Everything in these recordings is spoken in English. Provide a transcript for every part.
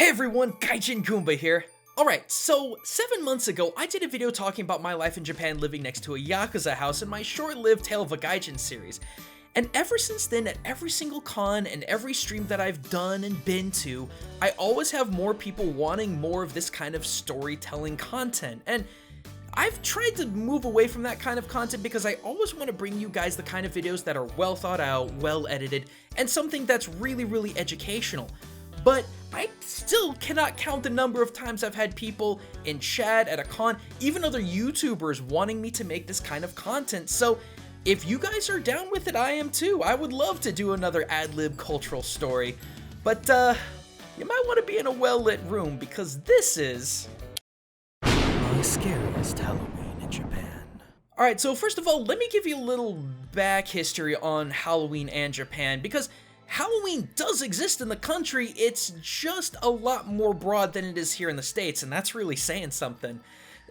Hey everyone, Gaijin Goomba here. Alright, so 7 months ago, I did a video talking about my life in Japan living next to a Yakuza house in my short-lived Tale of a Gaijin series. And ever since then, at every single con and every stream that I've done and been to, I always have more people wanting more of this kind of storytelling content. And I've tried to move away from that kind of content because I always want to bring you guys the kind of videos that are well thought out, well edited, and something that's really educational. But I still cannot count the number of times I've had people in chat, at a con, even other YouTubers wanting me to make this kind of content. So if you guys are down with it, I am too. I would love to do another ad-lib cultural story. But you might want to be in a well-lit room because this is my scariest Halloween in Japan. Alright, so first of all, let me give you a little back history on Halloween and Japan, because Halloween does exist in the country, it's just a lot more broad than it is here in the States, and that's really saying something.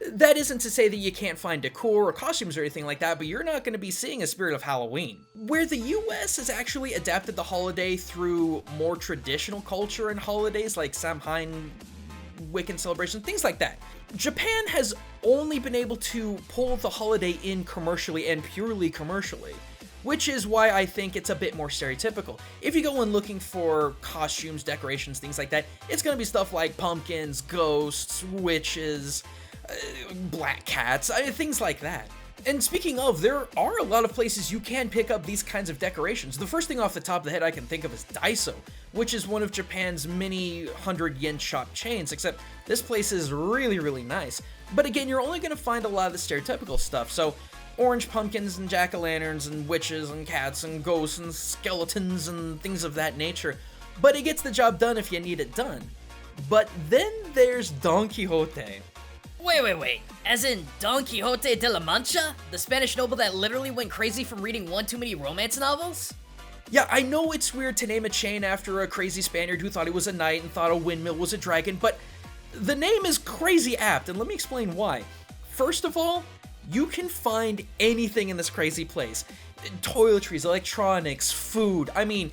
That isn't to say that you can't find decor or costumes or anything like that, but you're not going to be seeing a spirit of Halloween. Where the US has actually adapted the holiday through more traditional culture and holidays like Samhain, Wiccan celebration, things like that. Japan has only been able to pull the holiday in commercially and purely commercially, which is why I think it's a bit more stereotypical. If you go in looking for costumes, decorations, things like that, it's gonna be stuff like pumpkins, ghosts, witches, black cats, things like that. And speaking of, there are a lot of places you can pick up these kinds of decorations. The first thing off the top of the head I can think of is Daiso, which is one of Japan's many 100-yen shop chains, except this place is really nice. But again, you're only gonna find a lot of the stereotypical stuff, so orange pumpkins and jack-o'-lanterns and witches and cats and ghosts and skeletons and things of that nature. But it gets the job done if you need it done. But then there's Don Quixote. Wait. As in Don Quixote de la Mancha? The Spanish noble that literally went crazy from reading one too many romance novels? Yeah, I know it's weird to name a chain after a crazy Spaniard who thought he was a knight and thought a windmill was a dragon, but the name is crazy apt, and let me explain why. First of all, you can find anything in this crazy place. Toiletries, electronics, food, I mean,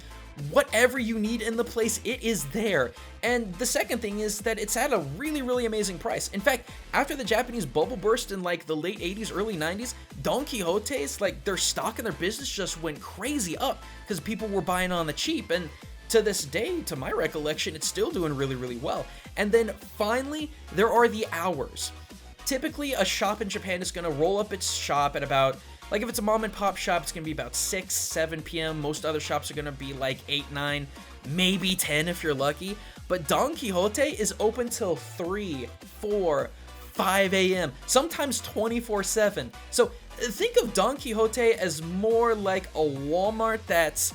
whatever you need in the place, it is there. And the second thing is that it's at a really amazing price. In fact, after the Japanese bubble burst in like the late 80s, early 90s, Don Quixote's, like their stock and their business just went crazy up because people were buying on the cheap. And to this day, to my recollection, it's still doing really well. And then finally, there are the hours. Typically, a shop in Japan is going to roll up its shop at about, like if it's a mom and pop shop, it's going to be about 6, 7 p.m. Most other shops are going to be like 8, 9, maybe 10 if you're lucky. But Don Quixote is open till 3, 4, 5 a.m., sometimes 24/7. So think of Don Quixote as more like a Walmart that's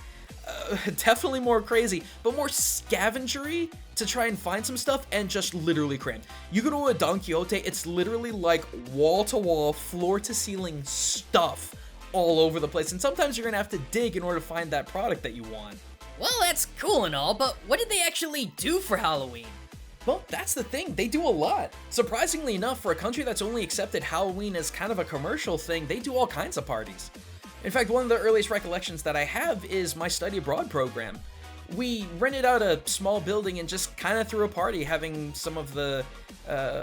definitely more crazy, but more scavengery to try and find some stuff and just literally crammed. You go to a Don Quixote, it's literally like wall-to-wall, floor-to-ceiling stuff all over the place, and sometimes you're gonna have to dig in order to find that product that you want. Well, that's cool and all, but what did they actually do for Halloween? Well, that's the thing, they do a lot. Surprisingly enough, for a country that's only accepted Halloween as kind of a commercial thing, they do all kinds of parties. In fact, one of the earliest recollections that I have is my study abroad program. We rented out a small building and just kind of threw a party, having some of the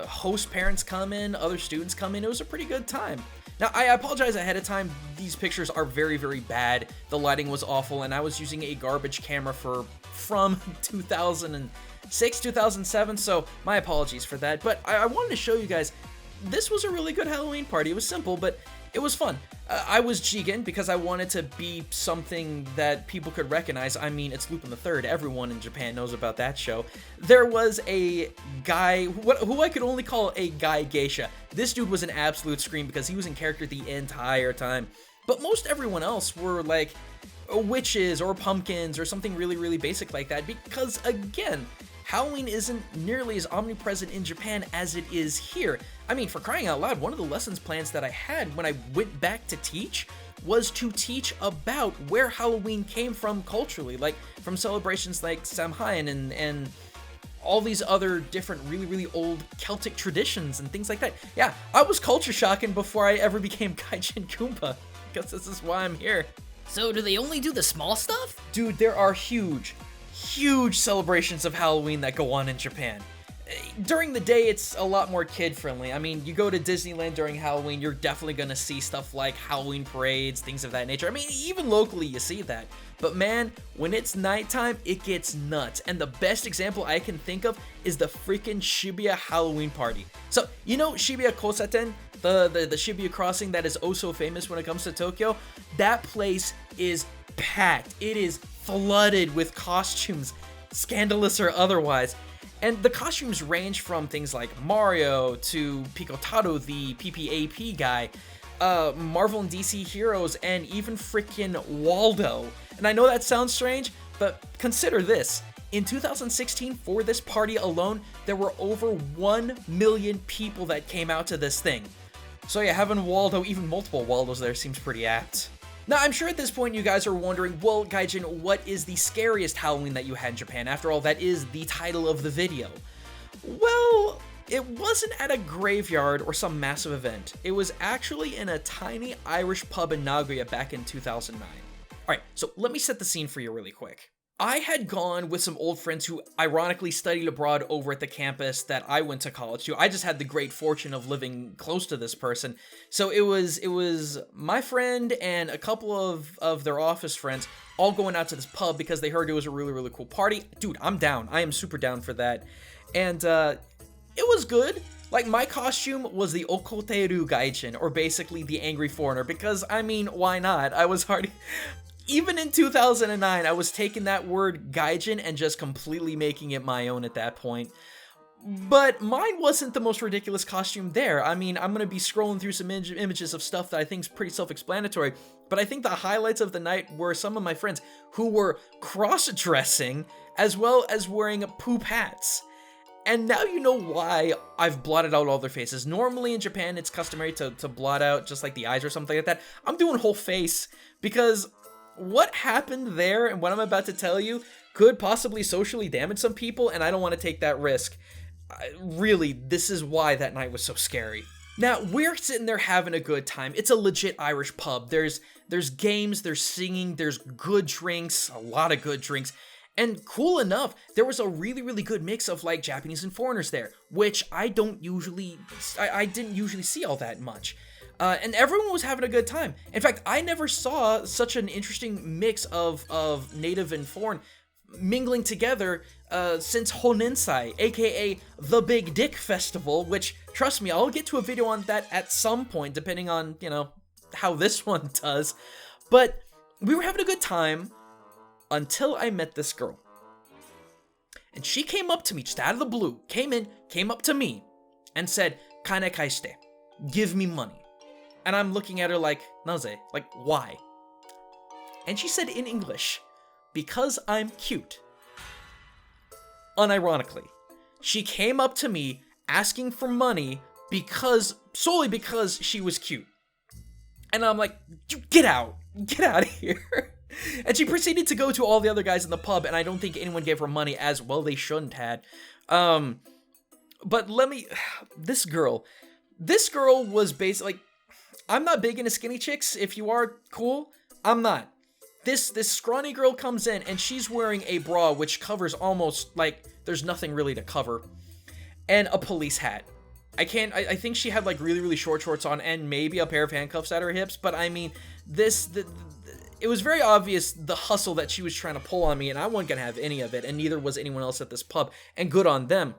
host parents come in, other students come in. It was a pretty good time. Now, I apologize ahead of time. These pictures are very bad. The lighting was awful, and I was using a garbage camera from 2006, 2007, so my apologies for that. But I wanted to show you guys, this was a really good Halloween party. It was simple, but it was fun. I was Jigen because I wanted to be something that people could recognize. I mean, it's Lupin the Third. Everyone in Japan knows about that show. There was a guy, who I could only call a guy geisha. This dude was an absolute scream because he was in character the entire time. But most everyone else were like witches or pumpkins or something really basic like that because, again, Halloween isn't nearly as omnipresent in Japan as it is here. I mean, for crying out loud, one of the lessons plans that I had when I went back to teach was to teach about where Halloween came from culturally, like from celebrations like Samhain and all these other different really old Celtic traditions and things like that. Yeah, I was culture shocking before I ever became Gaijin Goomba, because this is why I'm here. So do they only do the small stuff? Dude, there are huge huge celebrations of Halloween that go on in Japan. During the day, it's a lot more kid-friendly. I mean, you go to Disneyland during Halloween, you're definitely gonna see stuff like Halloween parades, things of that nature. I mean, even locally, you see that. But man, when it's nighttime, it gets nuts. And the best example I can think of is the freaking Shibuya Halloween party. So, you know Shibuya Kosaten, the Shibuya crossing that is oh so famous when it comes to Tokyo? That place is packed. It is flooded with costumes, scandalous or otherwise. And the costumes range from things like Mario to Picotaro, the PPAP guy, Marvel and DC heroes, and even freaking Waldo. And I know that sounds strange, but consider this. In 2016, for this party alone, there were over 1 million people that came out to this thing. So yeah, having Waldo, even multiple Waldos there, seems pretty apt. Now, I'm sure at this point you guys are wondering, well, Gaijin, what is the scariest Halloween that you had in Japan? After all, that is the title of the video. Well, it wasn't at a graveyard or some massive event. It was actually in a tiny Irish pub in Nagoya back in 2009. Alright, so let me set the scene for you really quick. I had gone with some old friends who ironically studied abroad over at the campus that I went to college to. I just had the great fortune of living close to this person. So it was my friend and a couple of their office friends all going out to this pub because they heard it was a really, really cool party. Dude, I'm down. I am super down for that. And it was good. Like, my costume was the Okoteru Gaijin, or basically the Angry Foreigner, because, I mean, why not? I was already... Even in 2009, I was taking that word gaijin and just completely making it my own at that point. But mine wasn't the most ridiculous costume there. I mean, I'm going to be scrolling through some images of stuff that I think is pretty self-explanatory, but I think the highlights of the night were some of my friends who were cross-dressing as well as wearing poop hats. And now you know why I've blotted out all their faces. Normally in Japan, it's customary to blot out just like the eyes or something like that. I'm doing whole face because... what happened there and what I'm about to tell you could possibly socially damage some people, and I don't want to take that risk. Really, this is why that night was so scary. Now, we're sitting there having a good time. It's a legit Irish pub. There's games, there's singing, there's good drinks, a lot of good drinks. And cool enough, there was a really, really good mix of like Japanese and foreigners there, which I didn't usually see all that much. And everyone was having a good time. In fact, I never saw such an interesting mix of native and foreign mingling together since Honensai, aka the Big Dick Festival, which, trust me, I'll get to a video on that at some point, depending on, you know, how this one does. But we were having a good time until I met this girl. And she came up to me, just out of the blue, came up to me, and said, "Kane kaishite, give me money." And I'm looking at her like, naze? Like, why? And she said in English, "Because I'm cute." Unironically. She came up to me asking for money solely because she was cute. And I'm like, get out of here. And she proceeded to go to all the other guys in the pub, and I don't think anyone gave her money, as well they shouldn't had. But this girl was basically, like, I'm not big into skinny chicks. If you are, cool. I'm not. This scrawny girl comes in, and she's wearing a bra which covers almost, like, there's nothing really to cover, and a police hat. I think she had, like, really, really short shorts on, and maybe a pair of handcuffs at her hips, but I mean, it was very obvious the hustle that she was trying to pull on me, and I wasn't gonna have any of it, and neither was anyone else at this pub, and good on them.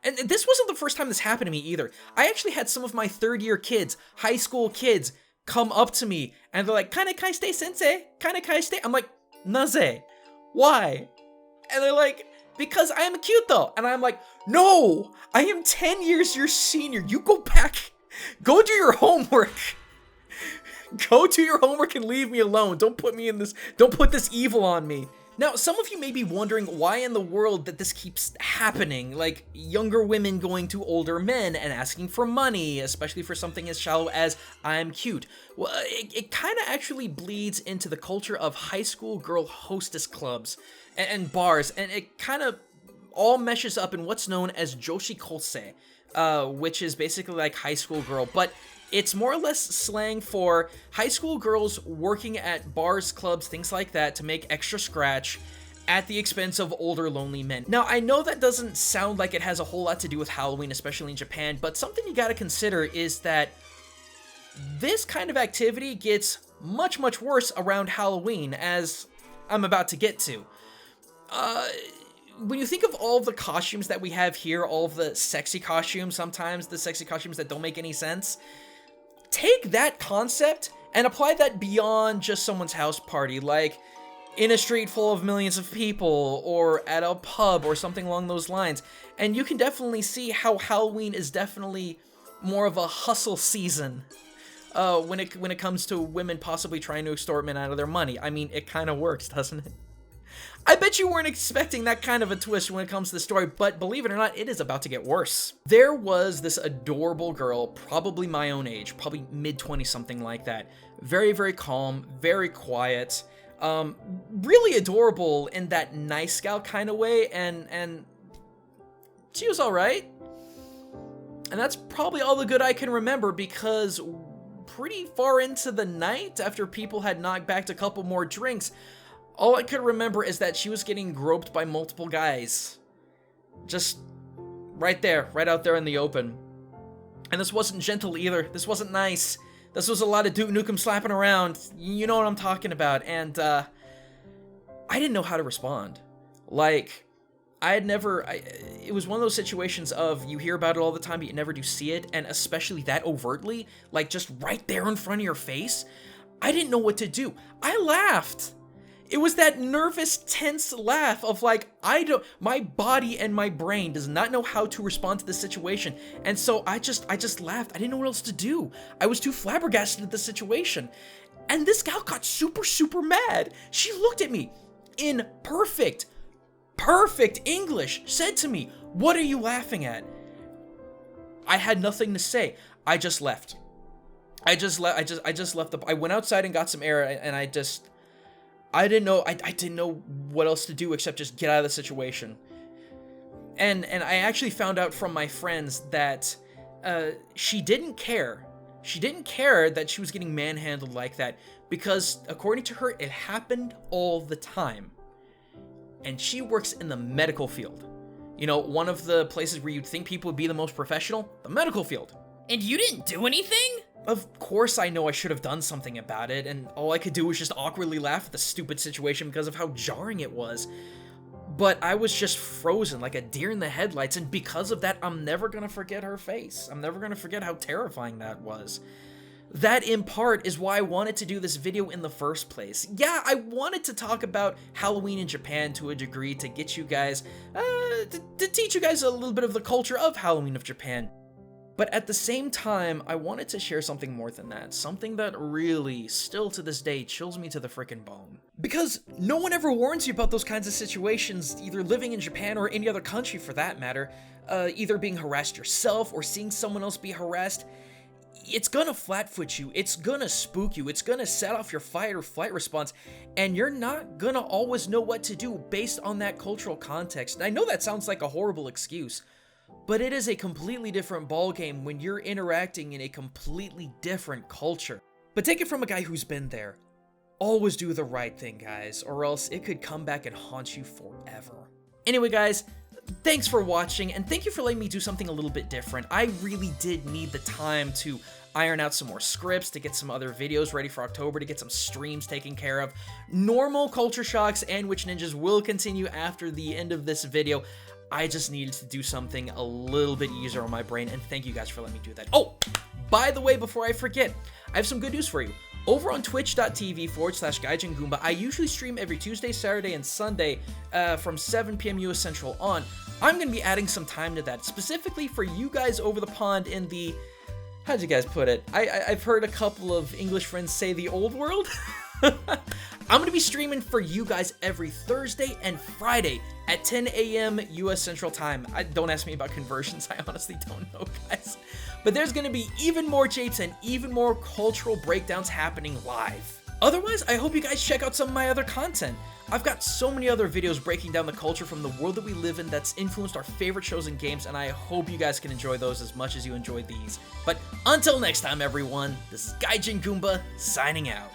And this wasn't the first time this happened to me either. I actually had some of my third-year kids, high school kids, come up to me, and they're like, "Kane kaishite, sensei? Kane kaishite?" I'm like, "Naze? Why?" And they're like, "Because I am cute though." And I'm like, "No! I am 10 years your senior. You go back. Go do your homework. Go do your homework and leave me alone. Don't put this evil on me." Now, some of you may be wondering why in the world that this keeps happening, like younger women going to older men and asking for money, especially for something as shallow as "I'm cute." Well, it kind of actually bleeds into the culture of high school girl hostess clubs and bars, and it kind of all meshes up in what's known as Joshi Kosei, which is basically like high school girl, but it's more or less slang for high school girls working at bars, clubs, things like that to make extra scratch, at the expense of older lonely men. Now, I know that doesn't sound like it has a whole lot to do with Halloween, especially in Japan, but something you gotta consider is that this kind of activity gets much, much worse around Halloween, as I'm about to get to. When you think of all of the costumes that we have here, all of the sexy costumes, sometimes the sexy costumes that don't make any sense, take that concept and apply that beyond just someone's house party, like in a street full of millions of people, or at a pub, or something along those lines. And you can definitely see how Halloween is definitely more of a hustle season when it comes to women possibly trying to extort men out of their money. I mean, it kind of works, doesn't it? I bet you weren't expecting that kind of a twist when it comes to the story, but believe it or not, it is about to get worse. There was this adorable girl, probably my own age, probably mid-20s, something like that. Very, very calm, very quiet, really adorable in that nice scout kind of way, and she was alright. And that's probably all the good I can remember, because pretty far into the night, after people had knocked back a couple more drinks, all I could remember is that she was getting groped by multiple guys. Just right there, right out there in the open. And this wasn't gentle either. This wasn't nice. This was a lot of Duke Nukem slapping around. You know what I'm talking about. And I didn't know how to respond. Like, it was one of those situations of you hear about it all the time, but you never do see it. And especially that overtly, like just right there in front of your face. I didn't know what to do. I laughed. It was that nervous, tense laugh of like, my body and my brain does not know how to respond to this situation. And so I just laughed. I didn't know what else to do. I was too flabbergasted at the situation. And this gal got super, super mad. She looked at me in perfect English, said to me, "What are you laughing at?" I had nothing to say. I just left. I went outside and got some air, and I didn't know what else to do except just get out of the situation. And I actually found out from my friends that she didn't care. She didn't care that she was getting manhandled like that, because according to her, it happened all the time. And she works in the medical field. You know, one of the places where you'd think people would be the most professional, the medical field. And you didn't do anything? Of course I know I should have done something about it, and all I could do was just awkwardly laugh at the stupid situation because of how jarring it was. But I was just frozen like a deer in the headlights, and because of that, I'm never gonna forget her face. I'm never gonna forget how terrifying that was. That, in part, is why I wanted to do this video in the first place. Yeah, I wanted to talk about Halloween in Japan to a degree to get you guys, to teach you guys a little bit of the culture of Halloween of Japan. But at the same time, I wanted to share something more than that. Something that really, still to this day, chills me to the frickin' bone. Because no one ever warns you about those kinds of situations, either living in Japan or any other country for that matter. Either being harassed yourself or seeing someone else be harassed. It's gonna flatfoot you, it's gonna spook you, it's gonna set off your fight or flight response, and you're not gonna always know what to do based on that cultural context. And I know that sounds like a horrible excuse, but it is a completely different ballgame when you're interacting in a completely different culture. But take it from a guy who's been there. Always do the right thing, guys, or else it could come back and haunt you forever. Anyway, guys, thanks for watching, and thank you for letting me do something a little bit different. I really did need the time to iron out some more scripts, to get some other videos ready for October, to get some streams taken care of. Normal Culture Shocks and Witch Ninjas will continue after the end of this video. I just needed to do something a little bit easier on my brain, and thank you guys for letting me do that. Oh, by the way, before I forget, I have some good news for you. Over on twitch.tv/GaijinGoomba, I usually stream every Tuesday, Saturday, and Sunday from 7 p.m. US Central on. I'm going to be adding some time to that, specifically for you guys over the pond in the... How'd you guys put it? I've heard a couple of English friends say the old world. I'm going to be streaming for you guys every Thursday and Friday at 10 a.m. US Central Time. Don't ask me about conversions, I honestly don't know, guys. But there's going to be even more japes and even more cultural breakdowns happening live. Otherwise, I hope you guys check out some of my other content. I've got so many other videos breaking down the culture from the world that we live in that's influenced our favorite shows and games, and I hope you guys can enjoy those as much as you enjoyed these. But until next time, everyone, this is Gaijin Goomba, signing out.